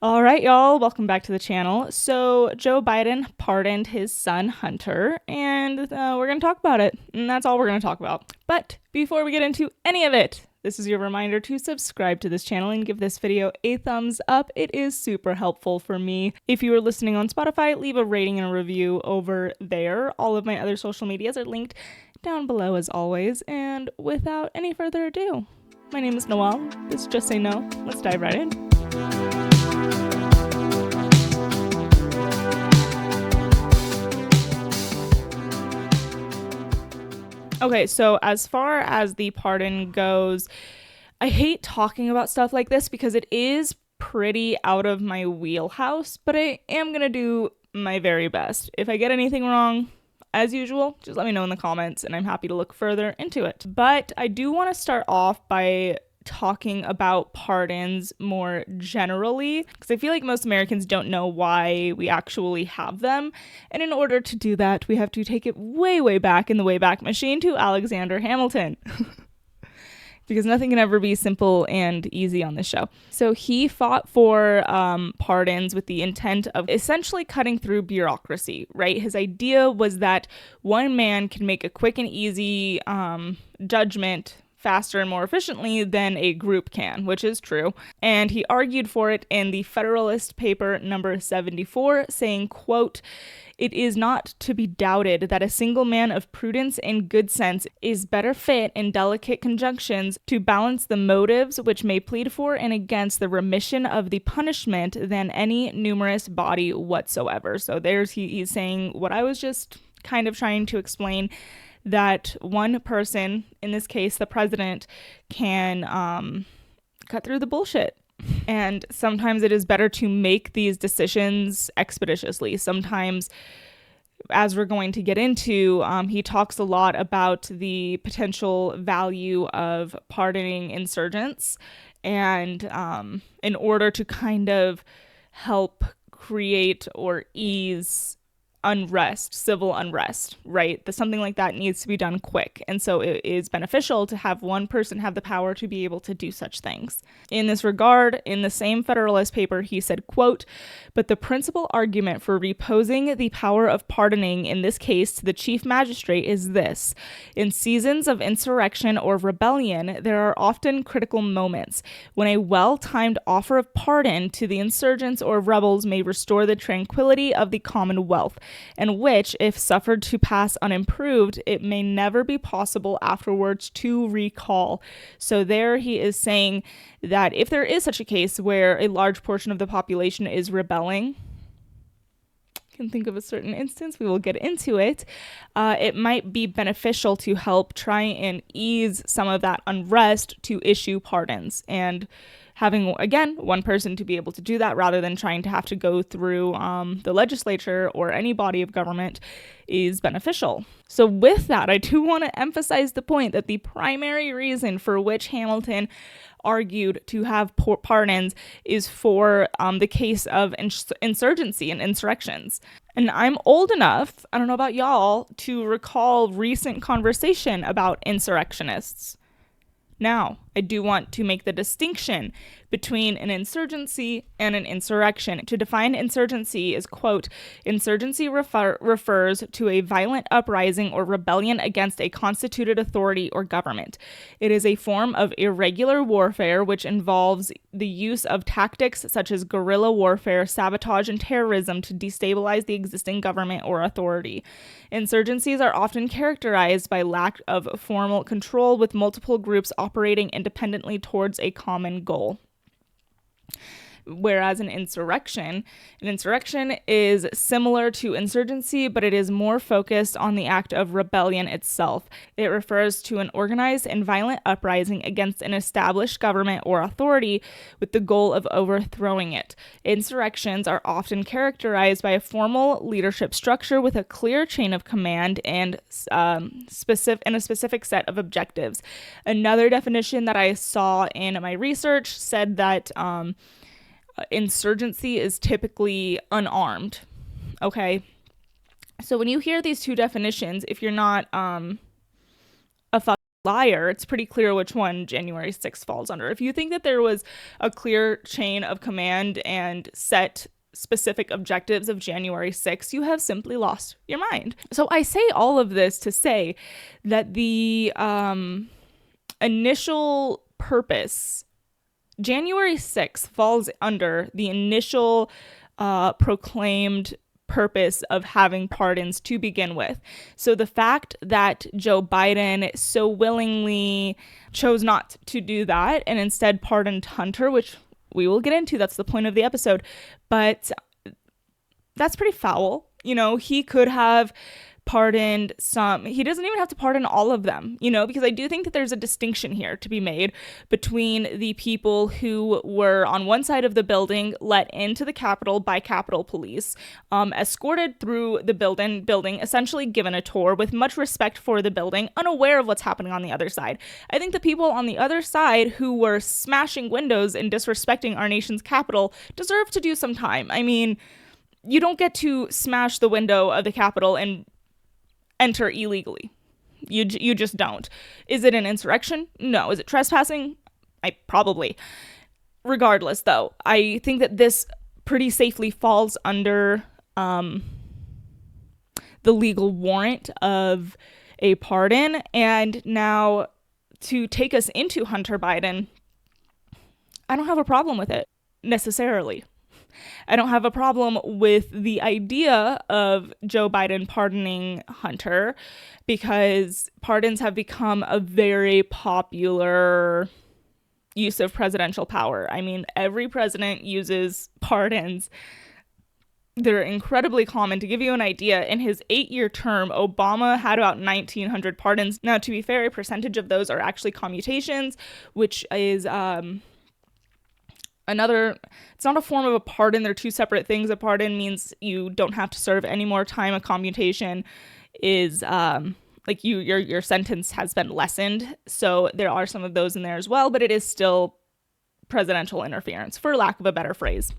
All right, y'all, welcome back to the channel. So, Joe Biden pardoned his son Hunter, and we're going to talk about it. And that's all we're going to talk about. But before we get into any of it, this is your reminder to subscribe to this channel and give this video a thumbs up. It is super helpful for me. If you are listening on Spotify, leave a rating and a review over there. All of my other social medias are linked down below as always. And without any further ado, my name is Noelle. This is Just Say No. Let's dive right in. Okay, so as far as the pardon goes, I hate talking about stuff like this because it is pretty out of my wheelhouse, but I am going to do my very best. If I get anything wrong, as usual, just let me know in the comments and I'm happy to look further into it. But I do want to start off by talking about pardons more generally because I feel like most Americans don't know why we actually have them. And in order to do that, we have to take it way, way back in the Wayback Machine to Alexander Hamilton. Because nothing can ever be simple and easy on this show. So he fought for pardons with the intent of essentially cutting through bureaucracy, right? His idea was that one man can make a quick and easy judgment faster and more efficiently than a group can, which is true. And he argued for it in the Federalist Paper number 74, saying, quote, "It is not to be doubted that a single man of prudence and good sense is better fit in delicate conjunctions to balance the motives which may plead for and against the remission of the punishment than any numerous body whatsoever." So he's saying what I was just kind of trying to explain, that one person, in this case the president, can cut through the bullshit. And sometimes it is better to make these decisions expeditiously. Sometimes, as we're going to get into, he talks a lot about the potential value of pardoning insurgents. And in order to kind of help create or ease unrest, civil unrest, right? Something like that needs to be done quick. And so it is beneficial to have one person have the power to be able to do such things. In this regard, in the same Federalist Paper, he said, quote, "But the principal argument for reposing the power of pardoning in this case to the chief magistrate is this: in seasons of insurrection or rebellion, there are often critical moments when a well-timed offer of pardon to the insurgents or rebels may restore the tranquility of the commonwealth, and which, if suffered to pass unimproved, it may never be possible afterwards to recall." So there he is saying that if there is such a case where a large portion of the population is rebelling, I can think of a certain instance, we will get into it, it might be beneficial to help try and ease some of that unrest to issue pardons. And having, again, one person to be able to do that rather than trying to have to go through the legislature or any body of government is beneficial. So with that, I do want to emphasize the point that the primary reason for which Hamilton argued to have pardons is for the case of insurgency and insurrections. And I'm old enough, I don't know about y'all, to recall recent conversation about insurrectionists. Now, I do want to make the distinction between an insurgency and an insurrection. To define insurgency is, quote, "Insurgency refers to a violent uprising or rebellion against a constituted authority or government. It is a form of irregular warfare which involves the use of tactics such as guerrilla warfare, sabotage, and terrorism to destabilize the existing government or authority. Insurgencies are often characterized by lack of formal control, with multiple groups operating independently towards a common goal." Whereas an insurrection is similar to insurgency, but it is more focused on the act of rebellion itself. It refers to an organized and violent uprising against an established government or authority with the goal of overthrowing it. Insurrections are often characterized by a formal leadership structure with a clear chain of command and a specific set of objectives. Another definition that I saw in my research said that insurgency is typically unarmed. Okay. So when you hear these two definitions, if you're not a liar, it's pretty clear which one January 6th falls under. If you think that there was a clear chain of command and set specific objectives of January 6th, you have simply lost your mind. So I say all of this to say that the initial purpose, January 6th falls under the initial proclaimed purpose of having pardons to begin with. So the fact that Joe Biden so willingly chose not to do that and instead pardoned Hunter, which we will get into, that's the point of the episode, but that's pretty foul. You know, he could have pardoned some. He doesn't even have to pardon all of them, you know, because I do think that there's a distinction here to be made between the people who were on one side of the building let into the Capitol by Capitol Police, escorted through the building, essentially given a tour with much respect for the building, unaware of what's happening on the other side. I think the people on the other side who were smashing windows and disrespecting our nation's Capitol deserve to do some time. I mean, you don't get to smash the window of the Capitol and enter illegally. You just don't. Is it an insurrection? No. Is it trespassing? Probably. Regardless, though, I think that this pretty safely falls under the legal warrant of a pardon. And now to take us into Hunter Biden, I don't have a problem with it necessarily. I don't have a problem with the idea of Joe Biden pardoning Hunter because pardons have become a very popular use of presidential power. I mean, every president uses pardons. They're incredibly common. To give you an idea, in his 8-year term, Obama had about 1,900 pardons. Now, to be fair, a percentage of those are actually commutations, which is it's not a form of a pardon. They're two separate things. A pardon means you don't have to serve any more time. A commutation is like your sentence has been lessened. So there are some of those in there as well, but it is still presidential interference, for lack of a better phrase.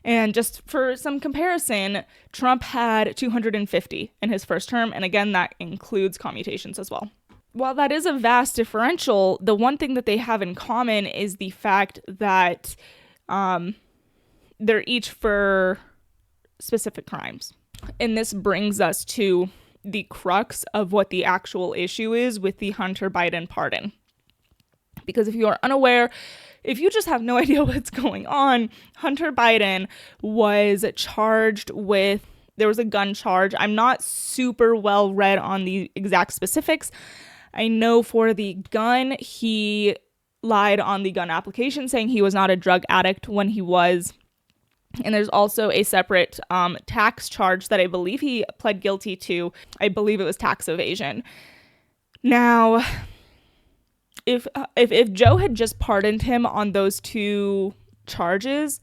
And just for some comparison, Trump had 250 in his first term. And again, that includes commutations as well. While that is a vast differential, the one thing that they have in common is the fact that they're each for specific crimes. And this brings us to the crux of what the actual issue is with the Hunter Biden pardon. Because if you are unaware, if you just have no idea what's going on, Hunter Biden was charged with, there was a gun charge. I'm not super well read on the exact specifics. I know for the gun, he lied on the gun application saying he was not a drug addict when he was. And there's also a separate tax charge that I believe he pled guilty to. I believe it was tax evasion. Now, if Joe had just pardoned him on those two charges,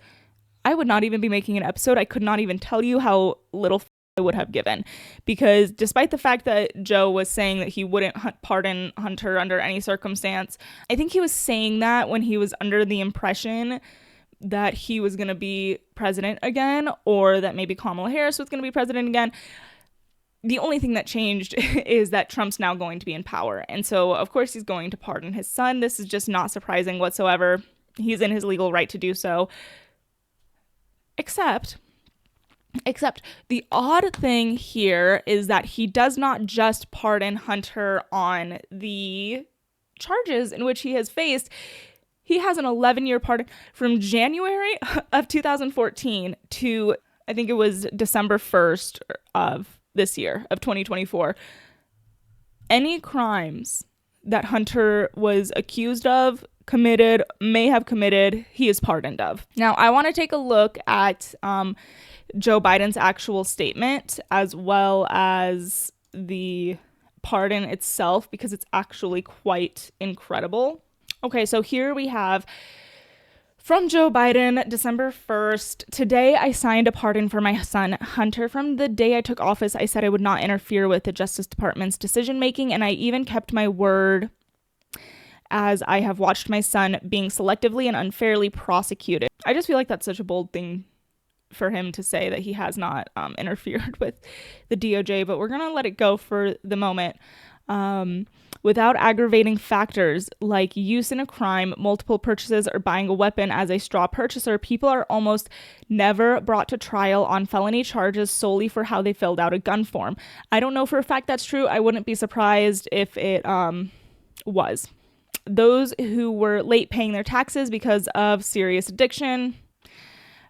I would not even be making an episode. I could not even tell you how little I would have given, because despite the fact that Joe was saying that he wouldn't pardon Hunter under any circumstance, I think he was saying that when he was under the impression that he was going to be president again, or that maybe Kamala Harris was going to be president again. The only thing that changed is that Trump's now going to be in power. And so, of course, he's going to pardon his son. This is just not surprising whatsoever. He's in his legal right to do so. Except the odd thing here is that he does not just pardon Hunter on the charges in which he has faced. He has an 11-year pardon from January of 2014 to, I think it was December 1st of this year, of 2024. Any crimes that Hunter was accused of, committed, may have committed, he is pardoned of. Now, I want to take a look at Joe Biden's actual statement as well as the pardon itself, because it's actually quite incredible. Okay, so here we have from Joe Biden, December 1st. Today, I signed a pardon for my son, Hunter. From the day I took office, I said I would not interfere with the Justice Department's decision-making, and I even kept my word, as I have watched my son being selectively and unfairly prosecuted. I just feel like that's such a bold thing for him to say, that he has not without aggravating factors like use in a crime, multiple purchases, or buying a weapon as a straw purchaser, people are almost never brought to trial on felony charges solely for how they filled out a gun form. I don't know for a fact that's true. I wouldn't be surprised if it was. Those who were late paying their taxes because of serious addiction,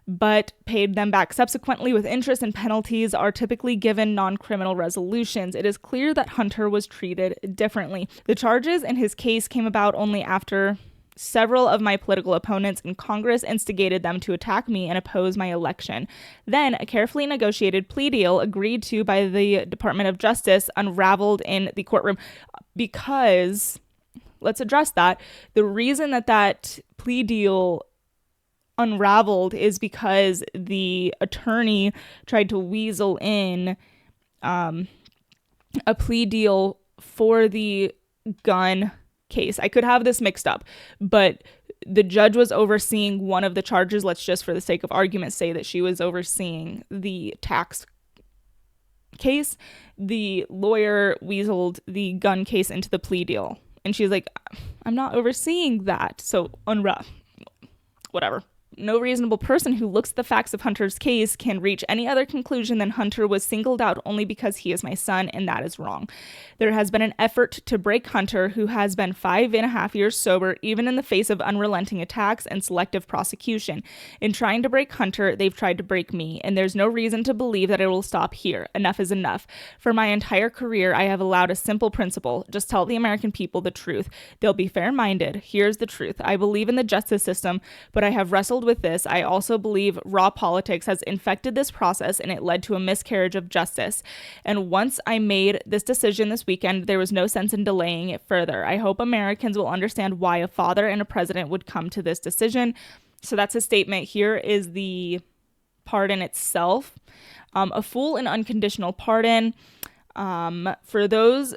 but paid them back subsequently with interest and penalties, are typically given non-criminal resolutions. It is clear that Hunter was treated differently. The charges in his case came about only after several of my political opponents in Congress instigated them to attack me and oppose my election. Then, a carefully negotiated plea deal agreed to by the Department of Justice unraveled in the courtroom. Because, let's address that, the reason that plea deal unraveled is because the attorney tried to weasel in a plea deal for the gun case. I could have this mixed up, but the judge was overseeing one of the charges. Let's just, for the sake of argument, say that she was overseeing the tax case. The lawyer weaseled the gun case into the plea deal, and she's like, I'm not overseeing that, so whatever. No reasonable person who looks at the facts of Hunter's case can reach any other conclusion than Hunter was singled out only because he is my son, and that is wrong. There has been an effort to break Hunter, who has been 5.5 years sober, even in the face of unrelenting attacks and selective prosecution. In trying to break Hunter, they've tried to break me, and there's no reason to believe that it will stop here. Enough is enough. For my entire career, I have allowed a simple principle: just tell the American people the truth. They'll be fair-minded. Here's the truth. I believe in the justice system, but I have wrestled with this. I also believe raw politics has infected this process, and it led to a miscarriage of justice. And once I made this decision this weekend, there was no sense in delaying it further. I hope Americans will understand why a father and a president would come to this decision. So that's a statement. Here is the pardon itself. A full and unconditional pardon for those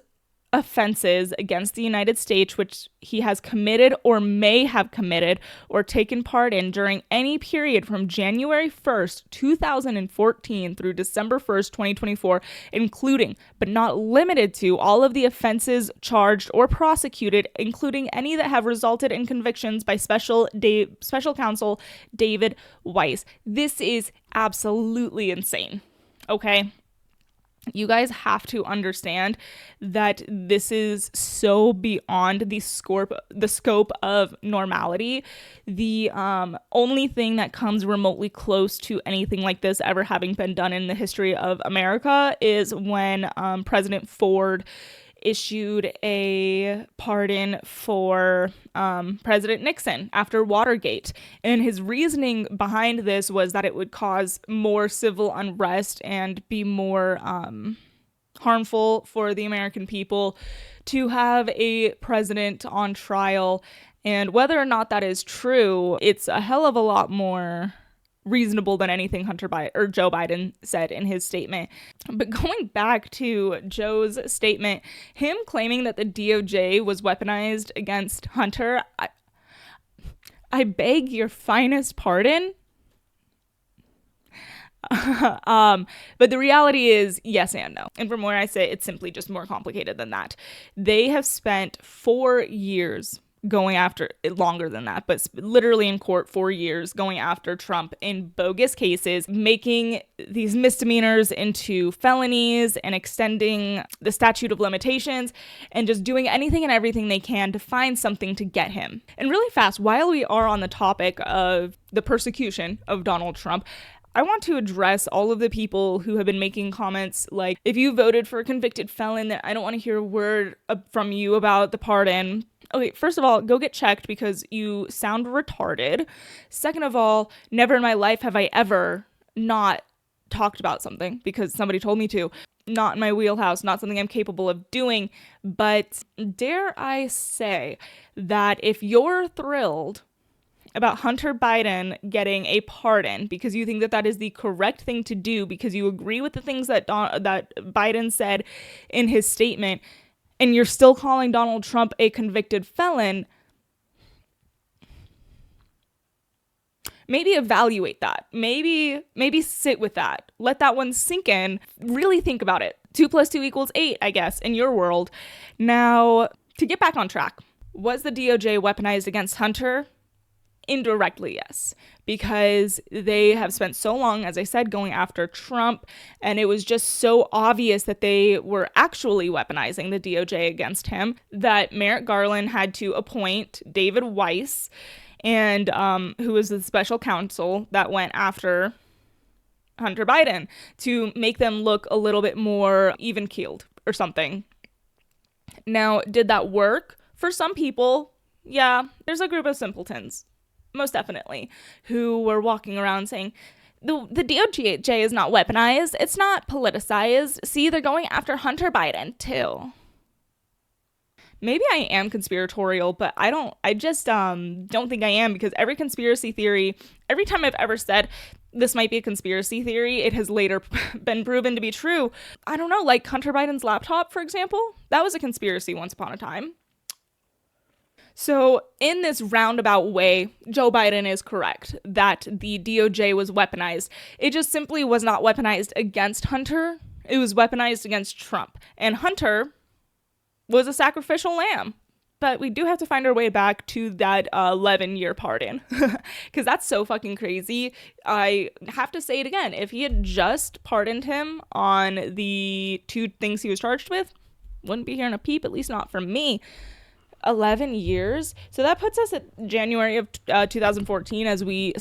offenses against the United States which he has committed or may have committed or taken part in during any period from January 1st, 2014 through December 1st, 2024, including but not limited to all of the offenses charged or prosecuted, including any that have resulted in convictions by Special Counsel David Weiss. This is absolutely insane. Okay? You guys have to understand that this is so beyond the scope of normality. The only thing that comes remotely close to anything like this ever having been done in the history of America is when President Ford issued a pardon for President Nixon after Watergate. And his reasoning behind this was that it would cause more civil unrest and be more harmful for the American people to have a president on trial. And whether or not that is true, it's a hell of a lot more reasonable than anything Joe Biden said in his statement. But going back to Joe's statement, him claiming that the DOJ was weaponized against Hunter, I beg your finest pardon. But the reality is yes and no. And from where I say, it's simply just more complicated than that. They have spent 4 years going after, longer than that, but literally in court 4 years going after Trump in bogus cases, making these misdemeanors into felonies and extending the statute of limitations and just doing anything and everything they can to find something to get him. And really fast, while we are on the topic of the persecution of Donald Trump, I want to address all of the people who have been making comments like, if you voted for a convicted felon, then I don't want to hear a word from you about the pardon. Okay, first of all, go get checked because you sound retarded. Second of all, never in my life have I ever not talked about something because somebody told me to. Not in my wheelhouse, not something I'm capable of doing. But dare I say that if you're thrilled about Hunter Biden getting a pardon because you think that that is the correct thing to do because you agree with the things that Biden said in his statement, and you're still calling Donald Trump a convicted felon, maybe evaluate that. Maybe sit with that. Let that one sink in. Really think about it. 2 + 2 = 8, I guess, in your world. Now, To get back on track, was the DOJ weaponized against Hunter? Indirectly, yes, because they have spent so long, as I said, going after Trump, and it was just so obvious that they were actually weaponizing the DOJ against him that Merrick Garland had to appoint David Weiss, and who was the special counsel that went after Hunter Biden, to make them look a little bit more even-keeled or something. Now, did that work? For some people, yeah, there's a group of simpletons, most definitely, who were walking around saying, the DOJ is not weaponized, it's not politicized. See, they're going after Hunter Biden, too. Maybe I am conspiratorial, but I just don't think I am, because every conspiracy theory, every time I've ever said this might be a conspiracy theory, it has later been proven to be true. I don't know, like Hunter Biden's laptop, for example, that was a conspiracy once upon a time. So in this roundabout way, Joe Biden is correct that the DOJ was weaponized. It just simply was not weaponized against Hunter. It was weaponized against Trump. And Hunter was a sacrificial lamb. But we do have to find our way back to that 11-year pardon, because that's so fucking crazy. I have to say it again. If he had just pardoned him on the 2 things he was charged with, wouldn't be hearing a peep, at least not from me. 11 years. So that puts us at January of 2014, as we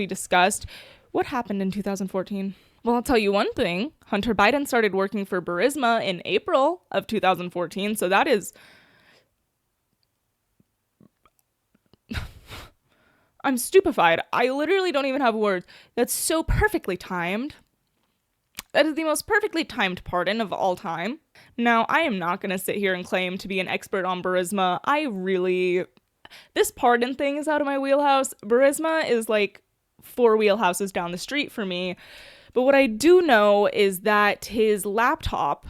discussed. What happened in 2014? Well, I'll tell you one thing. Hunter Biden started working for Burisma in April of 2014. So that is... I'm stupefied. I literally don't even have words. That's so perfectly timed. That is the most perfectly timed pardon of all time. Now, I am not going to sit here and claim to be an expert on Burisma. This pardon thing is out of my wheelhouse. Burisma is like 4 wheelhouses down the street for me. But what I do know is that his laptop,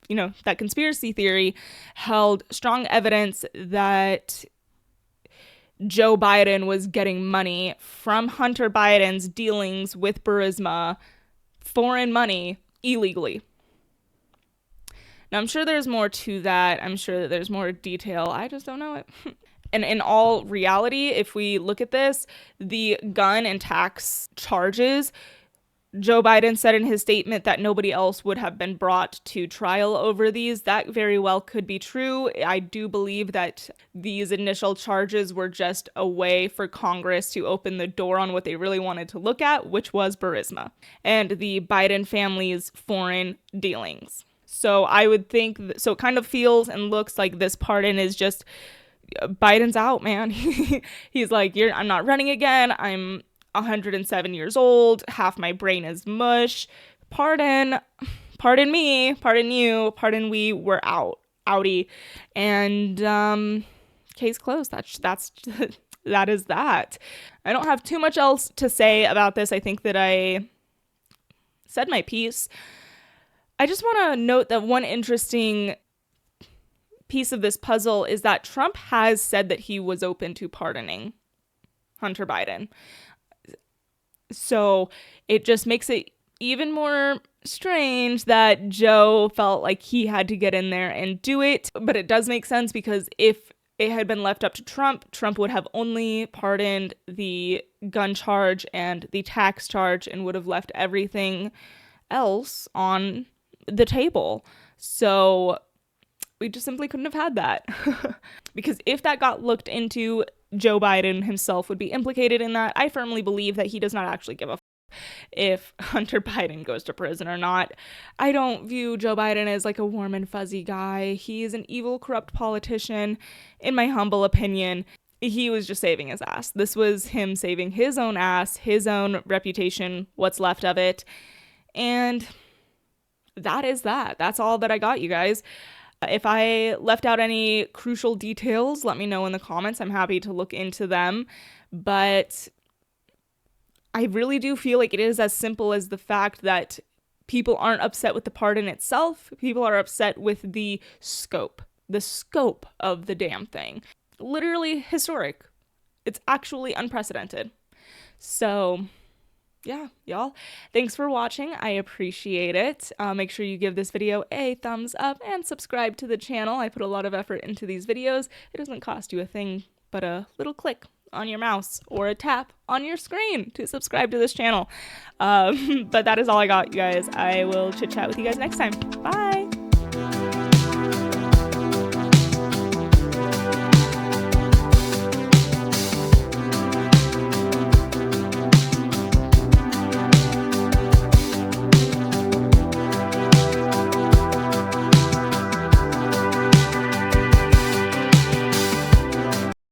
that conspiracy theory, held strong evidence that Joe Biden was getting money from Hunter Biden's dealings with Burisma, foreign money, illegally. Now, I'm sure there's more to that. I'm sure that there's more detail. I just don't know it. And in all reality, if we look at this, the gun and tax charges, Joe Biden said in his statement that nobody else would have been brought to trial over these. That very well could be true. I do believe that these initial charges were just a way for Congress to open the door on what they really wanted to look at, which was Burisma and the Biden family's foreign dealings. So I would think, so it kind of feels and looks like this pardon is just, Biden's out, man. He's like, I'm not running again. I'm 107 years old. Half my brain is mush. Pardon me, pardon you, pardon we, we're outie. And case closed. That's that is that. I don't have too much else to say about this. I think that I said my piece. I just want to note that one interesting piece of this puzzle is that Trump has said that he was open to pardoning Hunter Biden. So it just makes it even more strange that Joe felt like he had to get in there and do it. But it does make sense, because if it had been left up to Trump, Trump would have only pardoned the gun charge and the tax charge and would have left everything else on the table. So we just simply couldn't have had that. Because if that got looked into, Joe Biden himself would be implicated in that. I firmly believe that he does not actually give a if Hunter Biden goes to prison or not. I don't view Joe Biden as like a warm and fuzzy guy. He is an evil, corrupt politician. In my humble opinion, he was just saving his ass. This was him saving his own ass, his own reputation, what's left of it. And that is that. That's all that I got, you guys. If I left out any crucial details, let me know in the comments. I'm happy to look into them. But I really do feel like it is as simple as the fact that people aren't upset with the pardon itself. People are upset with the scope of the damn thing. Literally historic. It's actually unprecedented. So yeah, y'all, thanks for watching. I appreciate it. Make sure you give this video a thumbs up and subscribe to the channel. I put a lot of effort into these videos. It doesn't cost you a thing but a little click on your mouse or a tap on your screen to subscribe to this channel. But that is all I got, you guys. I will chit chat with you guys next time. Bye.